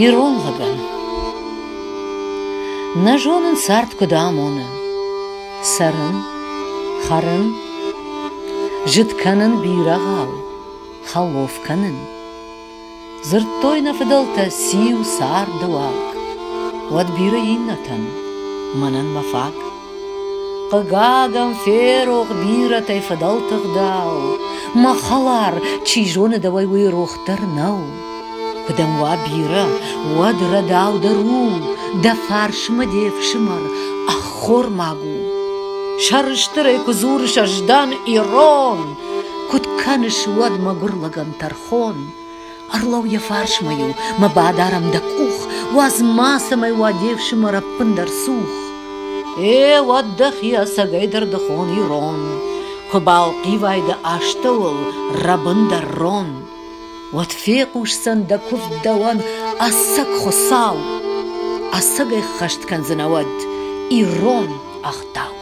Ирон лаган. Нажонын сарт кудамоны. Сарын, харын, жытканын бирагал, халовканын. Зырттойна фыдалта сиу сар дуак. Вад бира иннатан, манан мафак. Қыгаган ферох бира тай фыдалтық дау. Махалар чижоны давай уйрохтар нау. Кыдам ва бира, вад радау дару, да фаршма девшимар, ахор магу. Шарыштырай кузурыш аждан Ирон, кутканыш вад магурлаган тархон. Арлау я фаршмаю, ма бадарам да кух, ваз масамай вадевшимар аппындар сух. Вад дахия сагайдар дахон Ирон, кубал кивайда аштаул рабындар рон. Вад фекушсан да куф даван асак хосау, асагай хашткан занавад Ирон ахтау.